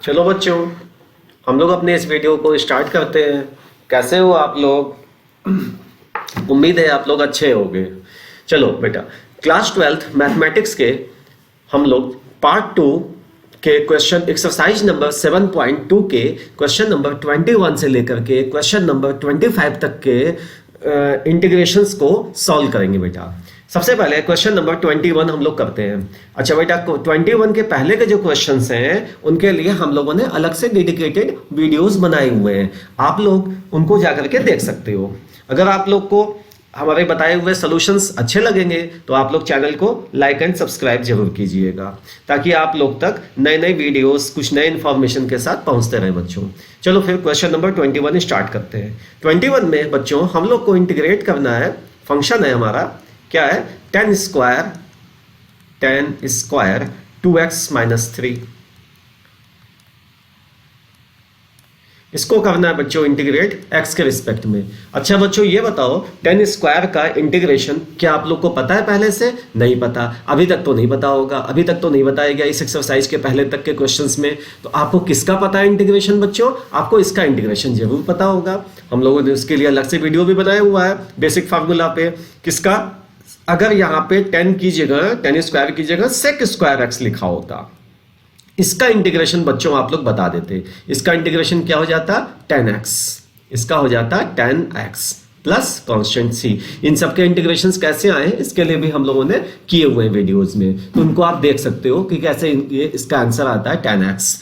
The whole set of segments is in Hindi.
चलो बच्चों, हम लोग अपने इस वीडियो को स्टार्ट करते हैं। कैसे हो आप लोग? उम्मीद है आप लोग अच्छे होंगे। चलो बेटा, क्लास 12th मैथमेटिक्स के हम लोग पार्ट 2 के क्वेश्चन एक्सरसाइज नंबर 7.2 के क्वेश्चन नंबर 21 से लेकर के क्वेश्चन नंबर 25 तक के इंटीग्रेशंस को सॉल्व करेंगे बेटा। सबसे पहले क्वेश्चन नंबर 21 हम लोग करते हैं। अच्छा बेटा, 21 के पहले के जो क्वेश्चंस हैं उनके लिए हम लोगों ने अलग से डेडिकेटेड वीडियोस बनाए हुए हैं, आप लोग उनको जाकर के देख सकते हो। अगर आप लोग को हमारे बताए हुए सॉल्यूशंस अच्छे लगेंगे तो आप लोग चैनल को लाइक एंड सब्सक्राइब जरूर कीजिएगा, ताकि आप लोग तक नए नए वीडियोस कुछ नए इंफॉर्मेशन के साथ पहुंचते रहे बच्चों। चलो फिर क्वेश्चन नंबर 21 स्टार्ट करते हैं। 21 में बच्चों हम लोग को इंटीग्रेट करना है। फंक्शन है हमारा, क्या है? tan square 2x minus 3। इसको करना है बच्चों इंटीग्रेट x के रिस्पेक्ट में। अच्छा बच्चों, ये बताओ tan स्क्वायर का इंटीग्रेशन क्या आप लोग को पता है पहले से? नहीं पता, अभी तक तो नहीं पता होगा, अभी तक तो नहीं बताया गया इस एक्सरसाइज के पहले तक के क्वेश्चंस में। तो आपको किसका पता है इंटीग्रेशन बच्चों? आपको इसका इंटीग्रेशन जरूर पता होगा। हम लोगों ने उसके लिए अलग से वीडियो भी बनाया हुआ है बेसिक फार्मूला पे। किसका? अगर यहाँ पे tan की जगह, tan स्क्वायर की जगह sec स्क्वायर x लिखा होता, इसका इंटीग्रेशन बच्चों आप लोग बता देते। इसका इंटीग्रेशन क्या हो जाता? tan x। इसका हो जाता tan x plus constant c। इन सब के इंटीग्रेशंस कैसे आए इसके लिए भी हम लोगों ने किए हुए वीडियोस में, तो उनको आप देख सकते हो कि कैसे इसका आंसर आता है tan x।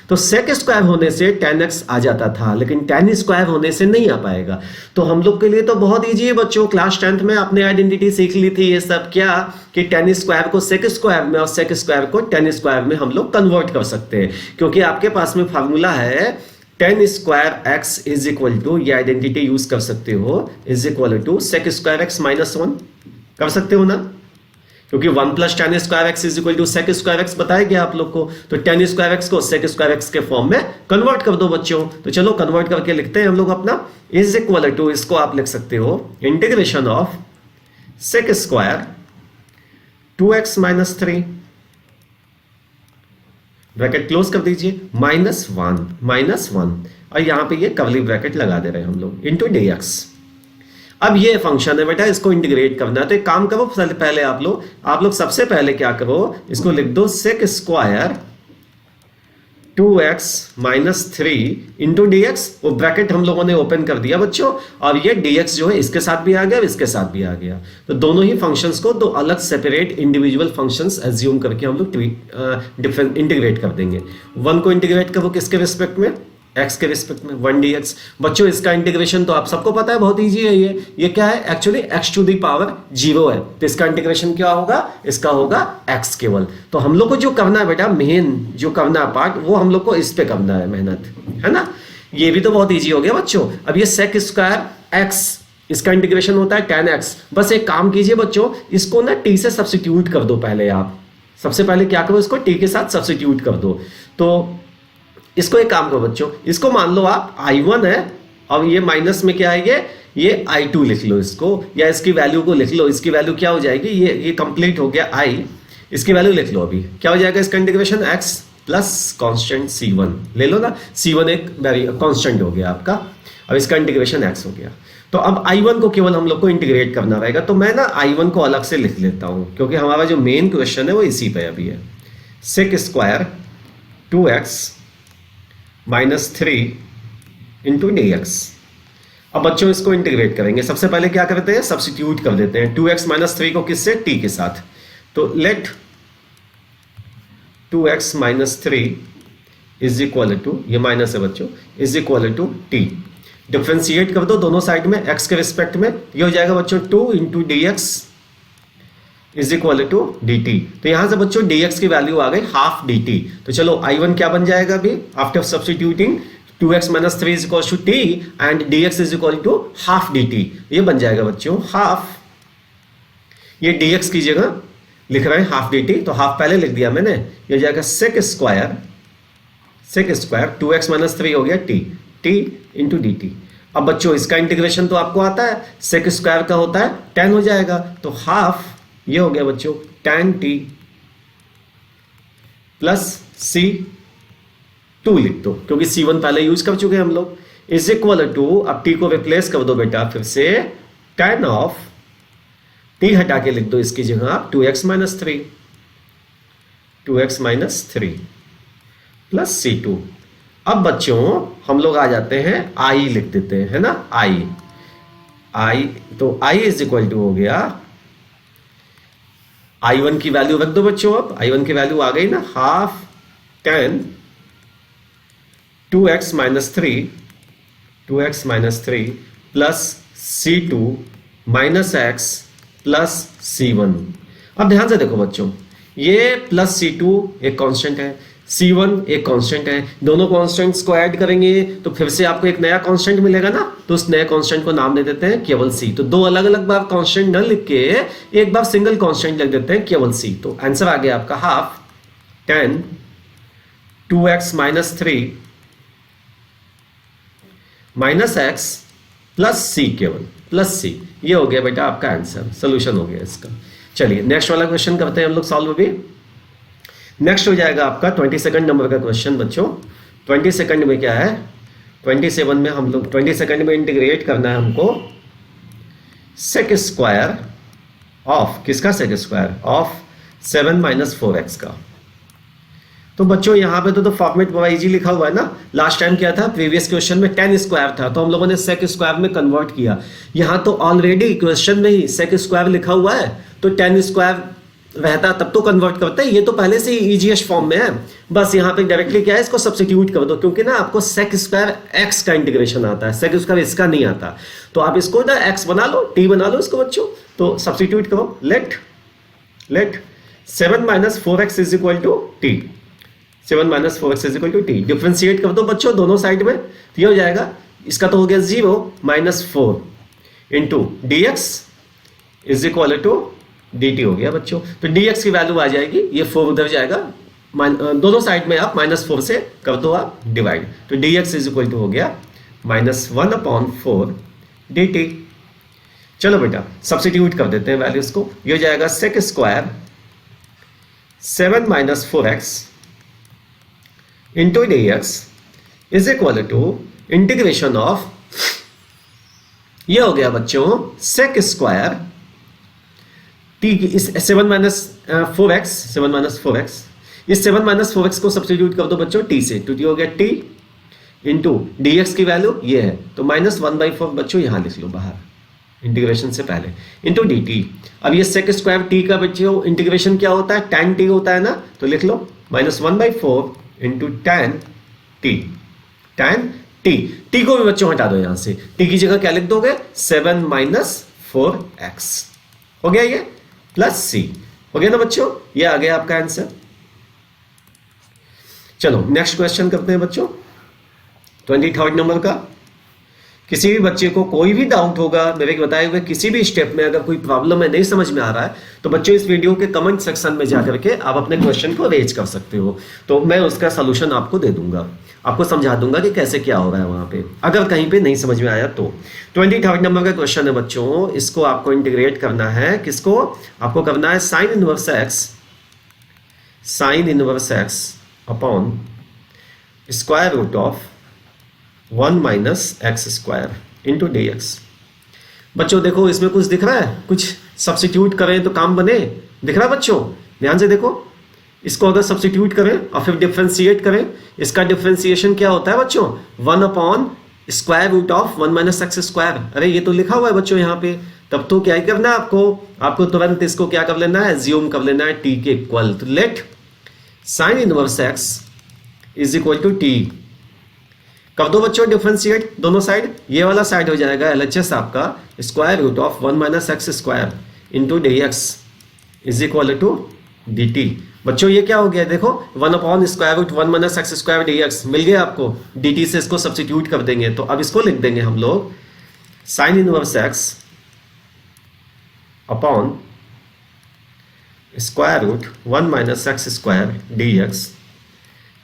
तो sec स्क्वायर होने से tan x आ जाता था, लेकिन tan स्क्वायर होने से नहीं आ पाएगा। तो हम लोग के लिए तो बहुत ईजी है बच्चों। क्लास 10th में आपने आइडेंटिटी सीख ली थी ये सब, क्या कि tan स्क्वायर को sec स्क्वायर में और sec स्क्वायर को tan स्क्वायर में हम लोग कन्वर्ट कर सकते हैं, क्योंकि आपके पास में फार्मूला है tan square x is equal to, ये आइडेंटिटी यूज कर सकते हो, is equal to sec square x minus 1। कर सकते हो ना, क्योंकि 1 plus tan square x is equal to sec square x बताया गया आप लोग को। तो tan स्क्वायर एक्स को sec स्क्वायर एक्स के फॉर्म में कन्वर्ट कर दो बच्चों। तो चलो कन्वर्ट करके लिखते हैं हम लोग अपना, इज इक्वल टू, इसको आप लिख सकते हो integration of sec square 2x minus 3, bracket close कर दीजिए, माइनस वन, और यहां पे ये कर्ली ब्रैकेट लगा दे रहे हैं हम लोग, इंटू dx। अब ये फंक्शन है बेटा, इसको इंटीग्रेट करना है। तो एक काम करो, पहले आप लोग सबसे पहले क्या करो, इसको लिख दो sec square 2x minus 3 into dx। वो ब्रैकेट हम लोगों ने ओपन कर दिया बच्चों, और ये dx जो है इसके साथ भी आ गया, इसके साथ भी आ गया। तो दोनों ही फंक्शंस को दो अलग सेपरेट इंडिविजुअल फंक्शंस एज्यूम करके हम लोग डिफरेंट इंटीग्रेट कर देंगे। 1 को इंटीग्रेट करो किसके रिस्पेक्ट में? x के रिस्पेक्ट में 1 dx। बच्चों इसका इंटीग्रेशन तो आप सबको पता है, बहुत इजी है। ये क्या है? Actually x to the power 0 है, तो इसका इंटीग्रेशन क्या होगा? इसका होगा x केवल। तो हम लोग को जो करना है बेटा, मेन जो करना है पार्ट, वो हम लोग को इस पे करना है मेहनत, है ना। ये भी तो बहुत ईजी हो गया बच्चों। अब ये sec स्क्वायर x, इसका इंटीग्रेशन होता है tan x। बस एक काम कीजिए बच्चों, इसको ना t से सब्स्टिट्यूट कर दो। पहले आप सबसे पहले क्या करो, इसको t के साथ सब्स्टिट्यूट कर दो। तो इसको एक काम करो बच्चों, इसको मान लो आप i1 है, और ये माइनस में क्या है, ये i2 लिख लो इसको, या इसकी वैल्यू को लिख लो। इसकी वैल्यू क्या हो जाएगी, ये कंप्लीट हो गया i, इसकी वैल्यू लिख लो। अभी क्या हो जाएगा इसका integration? x plus constant c1 ले लो ना, c1 एक कॉन्स्टेंट हो गया आपका। अब इसका इंटीग्रेशन x हो गया। तो अब i1 को केवल हम लोग को इंटीग्रेट करना रहेगा। तो मैं ना i1 को अलग से लिख लेता हूं, क्योंकि हमारा जो मेन क्वेश्चन है वो इसी पे अभी है। sec square 2x minus 3 into dx। अब बच्चों इसको इंटीग्रेट करेंगे। सबसे पहले क्या करते हैं, सब्स्टिट्यूट कर देते हैं 2x माइनस 3 को किससे? t के साथ। तो let 2x minus 3 is equal to, ये माइनस है बच्चों, is equal to t। Differentiate कर दो दोनों साइड में x के रिस्पेक्ट में। ये हो जाएगा बच्चों 2 into dx is equal to dt। तो यहां से बच्चों dx की वैल्यू आ गई हाफ dt। तो चलो i1 क्या बन जाएगा अभी, after substituting 2x minus 3 is equal to t and dx is equal to half dt। ये बन जाएगा बच्चों हाफ, ये dx की जगह लिख रहे हैं हाफ dt, तो हाफ पहले लिख दिया मैंने। ये हो जाएगा sec स्क्वायर 2x माइनस 3 हो गया t इंटू dt। अब बच्चों इसका इंटीग्रेशन तो आपको आता है, sec स्क्वायर का होता है tan हो जाएगा, तो हाफ ये हो गया बच्चों tan t प्लस c 2 लिख दो, क्योंकि C1 पहले यूज कर चुके हैं हम लोग। इज इक्वल टू, अब t को रिप्लेस कर दो बेटा फिर से, tan ऑफ, t हटा के लिख दो इसकी जगह आप 2x minus 3, 2x minus 3 plus C2। अब बच्चों हम लोग आ जाते हैं I लिख देते हैं, है ना, I तो I इज इक्वल टू हो गया, I1 की वैल्यू रख दो बच्चों, अब I1 की वैल्यू आ गई ना, half tan 2x minus 3, 2x minus 3 plus C2 minus x plus C1। अब ध्यान से देखो बच्चों, ये प्लस C2 एक कांस्टेंट है, C1 एक कांस्टेंट है, दोनों कांस्टेंट्स को ऐड करेंगे तो फिर से आपको एक नया कांस्टेंट मिलेगा ना, तो उस नए कांस्टेंट को नाम दे देते हैं केवल C। तो दो अलग अलग बार कांस्टेंट न लिख के एक बार सिंगल कांस्टेंट लिख देते हैं केवल C। तो आंसर आ गया आपका half tan 2x minus 3 minus x plus C, केवल प्लस C। ये हो गया बेटा आपका आंसर, सोल्यूशन हो गया इसका। चलिए नेक्स्ट वाला क्वेश्चन करते हैं हम लोग सॉल्व भी। नेक्स्ट हो जाएगा आपका 22 नंबर का क्वेश्चन बच्चों। 22 में क्या है, 27 में हम लोग 22 में इंटीग्रेट करना है हमको सेक स्क्वायर ऑफ, किसका sec square of 7 minus 4x का। तो बच्चों यहाँ पे तो फॉर्मेट वाइज ही लिखा हुआ है ना, लास्ट टाइम क्या था, प्रीवियस क्वेश्चन में tan स्क्वायर था तो हम लोगों ने सेक स्क्वायर में कन्वर्ट किया। यहाँ तो ऑलरेडी क्वेश्चन में ही सेक स्क्वायर लिखा हुआ है, तो tan स्क्वायर रहता तब तो कन्वर्ट करते हैं, ये तो पहले से ही ईजीएस्ट फॉर्म में है, बस यहाँ पे डायरेक्टली क्या है, इसको सब्स्टिट्यूट कर दो, क्योंकि ना आपको सेक स्क्वायर x का इंटीग्रेशन आता है, सेक स्क्वायर इसका नहीं आता। तो आप इसको ना x बना लो, t बना लो इसको बच्चों, तो सब्स्टिट्यूट करो, let 7 minus 4x is equal to t, 7 minus 4x is equal to t। Differentiate कर दो बच्चों दोनों साइड में, तो ये हो जाएगा, इसका तो हो गया 0 minus 4 into dx is equal to dt हो गया बच्चों। तो dx की वैल्यू आ जाएगी, ये 4 उधर जाएगा, दोनों साइड में आप -4 से कर दो आप डिवाइड, तो dx इज इक्वल टू हो गया -1/4 dt। चलो बेटा सब्स्टिट्यूट कर देते हैं वैल्यूज को, ये हो जाएगा sec square 7 minus 4x into dx is equal to integration of, ये हो गया बच्चों सेक स्क्वायर t इस 7 माइनस 4x, 7 माइनस 4x, इस 7 माइनस 4x को सब्स्टिट्यूट कर दो बच्चों t से, तो t हो गया t इंटू dx की वैल्यू ये है, तो -1/4 बच्चों यहाँ लिख लो बाहर इंटीग्रेशन से पहले, इंटू dt। अब ये सेक स्क्वायर t का बच्चों इंटीग्रेशन क्या होता है, tan t होता है ना, तो लिख लो -1/4 इंटू tan t को भी बच्चों हटा दो यहाँ से, t की जगह क्या लिख दोगे, 7 माइनस 4x हो गया, ये प्लस C हो गया ना बच्चों, ये आ गया आपका आंसर। चलो नेक्स्ट क्वेश्चन करते हैं बच्चों 23 नंबर का। किसी भी बच्चे को कोई भी डाउट होगा मेरे बताए हुए किसी भी स्टेप में, अगर कोई प्रॉब्लम है नहीं समझ में आ रहा है, तो बच्चों इस वीडियो के कमेंट सेक्शन में जाकर के आप अपने क्वेश्चन को रेज कर सकते हो, तो मैं उसका सलूशन आपको दे दूंगा, आपको समझा दूंगा कि कैसे क्या हो रहा है वहां पे, अगर कहीं पे नहीं समझ में आया तो। 23 नंबर का क्वेश्चन है बच्चों, इसको आपको इंटीग्रेट करना है, किसको आपको करना है, sine inverse x upon square root of 1 minus x square into dx। बच्चों देखो इसमें कुछ दिख रहा है, कुछ सब्स्टिट्यूट करें तो काम बने, दिख रहा है बच्चों, ध्यान से देखो, इसको अगर सब्स्टिट्यूट करें और फिर डिफरेंशिएट करें, इसका डिफरेंशिएशन क्या होता है बच्चों, 1 upon square root of 1 minus x square. अरे ये तो लिखा हुआ है बच्चों यहाँ पे, तब तो क्या ही करना है आपको तुरंत इसको क्या कर लेना है, एज्यूम कर लेना है t के इक्वल, तो let sine inverse x is equal to t कर दो बच्चों डिफरेंशिएट दोनों साइड, ये वाला साइड हो जाएगा LHS आपका square root of 1 minus x square into dx is equal to dt। बच्चों ये क्या हो गया, देखो 1 upon square root 1 minus x square dx मिल गया आपको, dt से इसको सब्स्टिट्यूट कर देंगे, तो अब इसको लिख देंगे हम लोग sine inverse x upon square root 1 minus x square dx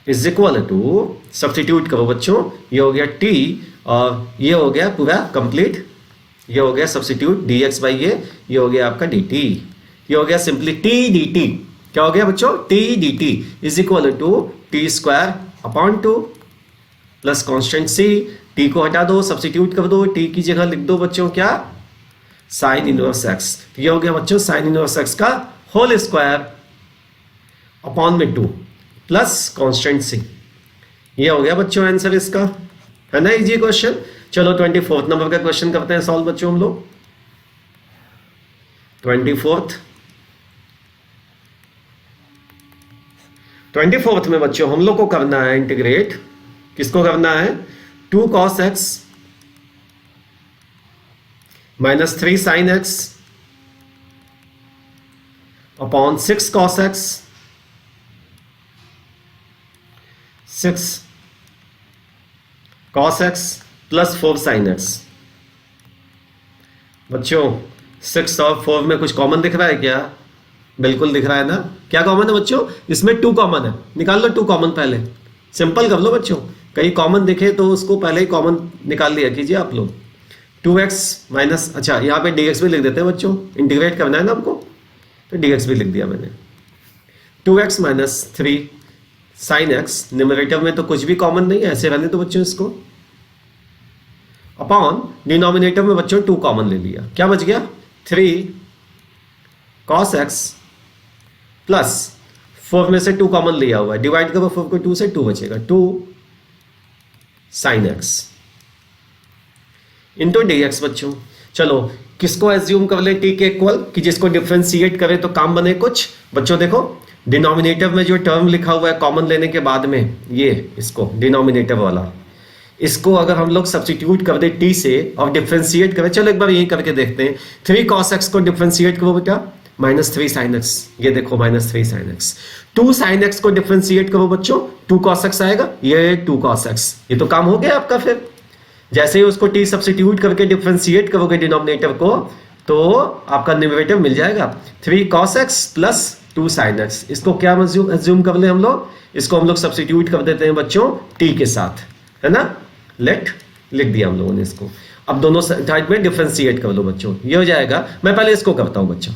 is equal to, substitute करो बच्चों, ये हो गया t और ये हो गया पूरा कंप्लीट, ये हो गया सब्स्टिट्यूट dx बाई ये हो गया आपका dt, ये हो गया सिंपली t dt, क्या हो गया बच्चों, t dt is equal to t square upon 2 plus constant C, t को हटा दो, सब्स्टिट्यूट कर दो, टी की जगह लिख दो बच्चों क्या, साइन इनवर्स एक्स। ये हो गया बच्चों साइन इनवर्स एक्स का होल स्क्वायर अपॉन में 2 प्लस कांस्टेंट सी। ये हो गया बच्चों आंसर इसका, है ना इजी क्वेश्चन। चलो 24th नंबर का क्वेश्चन करते हैं सॉल्व बच्चों हम लोग। 24th में बच्चों हम लोग को करना है इंटीग्रेट, किसको करना है, 2 cos x minus 3 sin x upon 6 cos x 6 cos x plus 4 sin x। बच्चों 6 और 4 में कुछ कॉमन दिख रहा है क्या, बिल्कुल दिख रहा है ना। क्या कॉमन है बच्चों, इसमें 2 कॉमन है, निकाल लो 2 कॉमन, पहले सिंपल कर लो बच्चों, कहीं कॉमन दिखे तो उसको पहले ही कॉमन निकाल लिया कीजिए आप लोग। 2x माइनस, अच्छा यहाँ पे dx भी लिख देते हैं बच्चों, इंटीग्रेट करना है ना आपको, तो dx भी लिख दिया मैंने। 2x minus 3 sin x, numerator में तो कुछ भी कॉमन नहीं है, ऐसे रहने तो बच्चों इसको, अपॉन डिनोमिनेटर में बच्चों 2 कॉमन ले लिया, क्या बच गया 3 cos x प्लस 4 में से 2 कॉमन लिया हुआ है, डिवाइड करो 4 को 2 से, 2 बचेगा 2 sin x इंटू dx बच्चों। चलो किसको एज्यूम कर ले t के इक्वल, कि जिसको डिफरेंशिएट करे तो काम बने कुछ। बच्चों देखो डिनोमिनेटर में जो टर्म लिखा हुआ है कॉमन लेने के बाद में, ये इसको डिनोमिनेटर वाला, इसको अगर हम लोग सब्स्टिट्यूट कर दे t से और डिफरेंशिएट करें, चलो एक बार यही करके देखते हैं। 3 cos x को डिफरेंशिएट करो बेटा, माइनस 3 sin x, ये देखो minus 3 sin x। 2 sin x को डिफरेंशिएट करो बच्चों, 2 cos x आएगा, ये 2 cos x, ये तो काम हो गया आपका। फिर जैसे ही उसको t सब्स्टिट्यूट करके डिफरेंशिएट करोगे डिनोमिनेटर को, तो आपका न्यूमरेटर मिल जाएगा 3 cos x plus 2 sin x। इसको क्या एज्यूम कर ले हम लोग, इसको हम लोग सब्स्टिट्यूट कर देते हैं बच्चों t के साथ, है ना। लेट लिख दिया हम लोगों ने इसको। अब दोनों साइड में डिफरेंशिएट कर लो बच्चों, ये हो जाएगा। मैं पहले इसको करता हूं बच्चों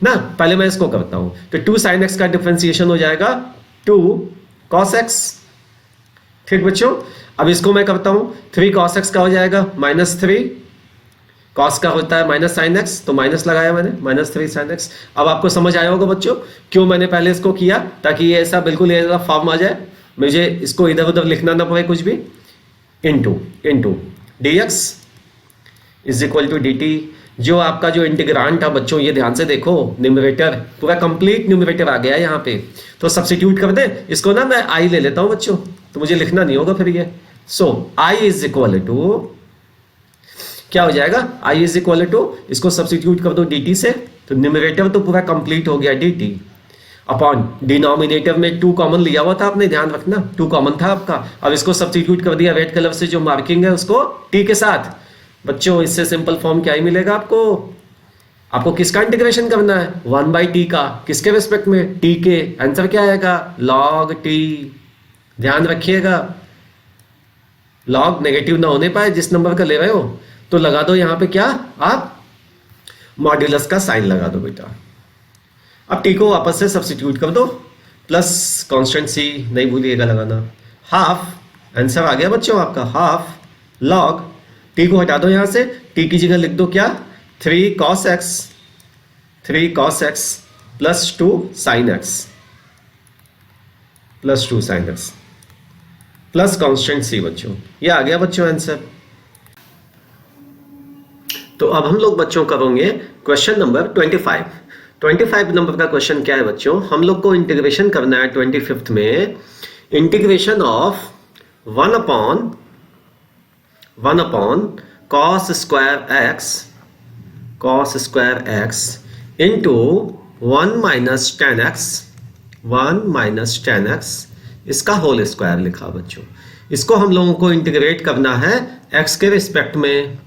ना, पहले मैं इसको करता हूं, तो 2 sin x का डिफरेंशिएशन हो जाएगा 2 cos x, ठीक बच्चों। अब इसको मैं करता हूं, 3 cos x का हो जाएगा माइनस 3 cos का होता है माइनस sin x, तो माइनस लगाया मैंने, माइनस 3 sin x। अब आपको समझ आया होगा बच्चों क्यों मैंने पहले इसको किया, ताकि ये ऐसा बिल्कुल ऐसा फॉर्म आ जाए, मुझे इसको इधर उधर लिखना ना पड़े कुछ भी। Into dx is equal to dt, जो आपका जो इंटीग्रांड था बच्चों, ये ध्यान से देखो, न्यूमरेटर पूरा कंप्लीट न्यूमरेटर आ गया है यहाँ पे, तो सब्स्टिट्यूट कर दे इसको ना, मैं i ले लेता हूँ बच्चों, तो मुझे लिखना नहीं होगा फिर ये। सो i इज इक्वल टू क्या हो जाएगा, i इज इक्वल टू, इसको सब्स्टिट्यूट कर दो dt से, तो न्यूमरेटर तो पूरा कंप्लीट हो गया dt, अपॉन डिनोमिनेटर में 2 कॉमन लिया हुआ था आपने, ध्यान रखना 2 कॉमन था आपका। अब इसको सब्स्टिट्यूट कर दिया रेड कलर से जो मार्किंग है उसको t के साथ। बच्चों इससे सिंपल फॉर्म क्या ही मिलेगा आपको, आपको किसका इंटीग्रेशन करना है, 1/t का, किसके रिस्पेक्ट में, t के। आंसर क्या आएगा, log t, ध्यान रखिएगा log नेगेटिव ना होने पाए, जिस नंबर का ले रहे हो तो लगा दो यहाँ पे क्या, आप मॉड्यूलस का साइन लगा दो बेटा। अब t को वापस से सब्स्टिट्यूट कर दो, प्लस कांस्टेंट c नहीं भूलिएगा लगाना, हाफ, आंसर आ गया बच्चों आपका, हाफ log, t को हटा दो यहाँ से, t की जगह लिख दो क्या, 3 cos x plus 2 sin x plus 2 sin x plus constant c बच्चों, ये आ गया बच्चों आंसर। तो अब हम लोग बच्चों करेंगे क्वेश्चन नंबर 25 नंबर का क्वेश्चन क्या है बच्चों, हम लोग को इंटीग्रेशन करना है 25th में, integration of 1 upon cos square x into 1 minus tan x इसका होल स्क्वायर लिखा बच्चों। इसको हम लोगों को इंटीग्रेट करना है x के रिस्पेक्ट में।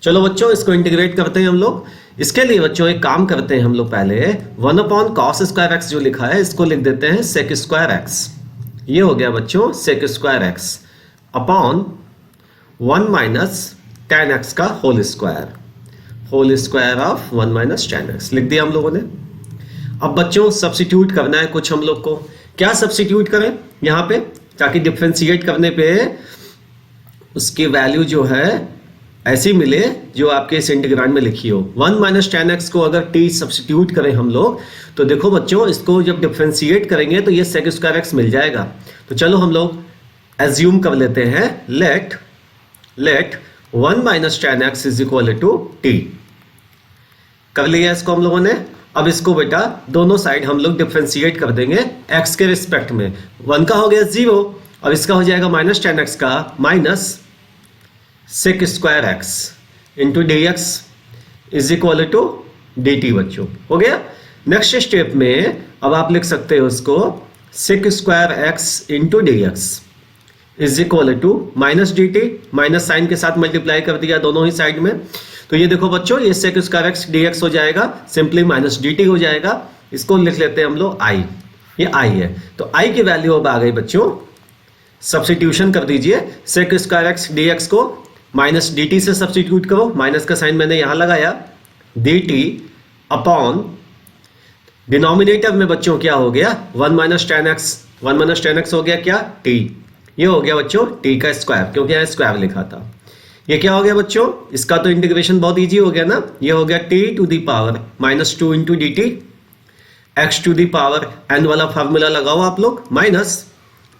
चलो बच्चों इसको इंटीग्रेट करते हैं हम लोग। इसके लिए बच्चों एक काम करते हैं हम लोग, पहले 1 अपॉन cos square x जो लिखा है इसको लिख देते हैं sec square x, ये हो गया बच्चों sec square x upon 1 minus tan x का whole square of 1 minus tan x लिख दिया हम लोगों ने। अब बच्चों सब्स्टिट्यूट करना है कुछ हम लोग को, क्या सब्स्टिट्यूट करें, यहाँ पे ताकि डिफ्रेंशिएट करने पे उसकी वैल्यू जो है ऐसी मिले जो आपके इस इंटीग्रांड में लिखी हो। 1 माइनस टेन एक्स को अगर t सब्सटीट्यूट करें हम लोग तो देखो बच्चों इसको जब डिफ्रेंशिएट करेंगे तो ये सेक स्क्वायर एक्स मिल जाएगा। तो चलो हम लोग एज्यूम कर लेते हैं let 1 minus ten x is equal to t. कर लिया इसको हम लोगों ने। अब इसको बेटा दोनों साइड हम लोग डिफ्रेंशिएट कर देंगे x के रिस्पेक्ट में। 1 का हो गया 0 और इसका हो जाएगा माइनस टेन एक्स का minus sec square x into d x is equal to d t. बच्चों हो गया। नेक्स्ट स्टेप में अब आप लिख सकते हो उसको sec square x into d x is equal to minus d t, minus sign के साथ मल्टीप्लाई कर दिया दोनों ही साइड में। तो ये देखो बच्चों ये sec square x d x हो जाएगा, सिंपली माइनस डी टी हो जाएगा। इसको लिख लेते हैं हम लोग आई, ये आई है। तो आई की वैल्यू अब आ गई बच्चों, सब्स्टिट्यूशन कर दीजिए। Sec square x d x को माइनस डी टी से सब्स्टिट्यूट करो, माइनस का साइन मैंने यहां लगाया, डी टी अपॉन डिनोमिनेटर में बच्चों क्या हो गया 1 माइनस टेन एक्स हो गया क्या टी। ये हो गया बच्चों टी का स्क्वायर, क्योंकि यहां स्क्वायर लिखा था। ये क्या हो गया बच्चों, इसका तो इंटीग्रेशन बहुत इजी हो गया ना। ये हो गया t to the power minus 2 into d t, x to the power n वाला फार्मूला लगाओ आप लोग, minus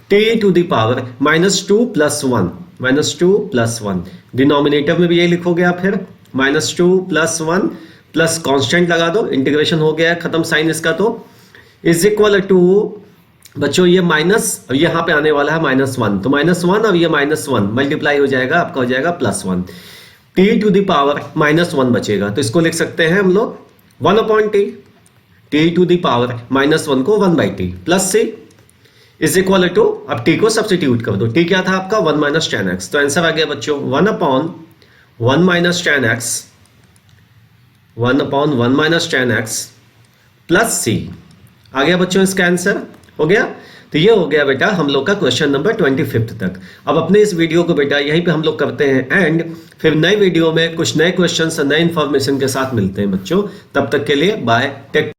t to the power minus 2 plus 1। Denominator में भी यही लिखोगे आप फिर माइनस 2 प्लस 1 प्लस कांस्टेंट लगा दो, इंटीग्रेशन हो गया खत्म साइन इसका। तो इज इक्वल टू बच्चों ये माइनस यहां पे आने वाला है -1, तो -1 और ये -1 मल्टीप्लाई हो जाएगा, आपका हो जाएगा +1। टी टू दी पावर -1 बचेगा, तो इसको लिख सकते हैं हम लोग 1 upon t, t to the power -1 को 1/t plus c is equal to, अब टी को सब्स्टिट्यूट कर दो। टी क्या था आपका 1 माइनस टेन एक्स, तो आंसर आ गया बच्चों 1 upon 1 minus ten x, 1 upon 1 minus ten x plus c. आ गया बच्चों इसका आंसर, हो गया। तो ये हो गया बेटा हम लोग का क्वेश्चन नंबर 25 तक। अब अपने इस वीडियो को बेटा यहीं पे हम लोग करते हैं एंड, फिर नए वीडियो में कुछ नए क्वेश्चंस और नए इंफॉर्मेशन के साथ मिलते हैं बच्चों। तब तक के लिए बाय, टेक।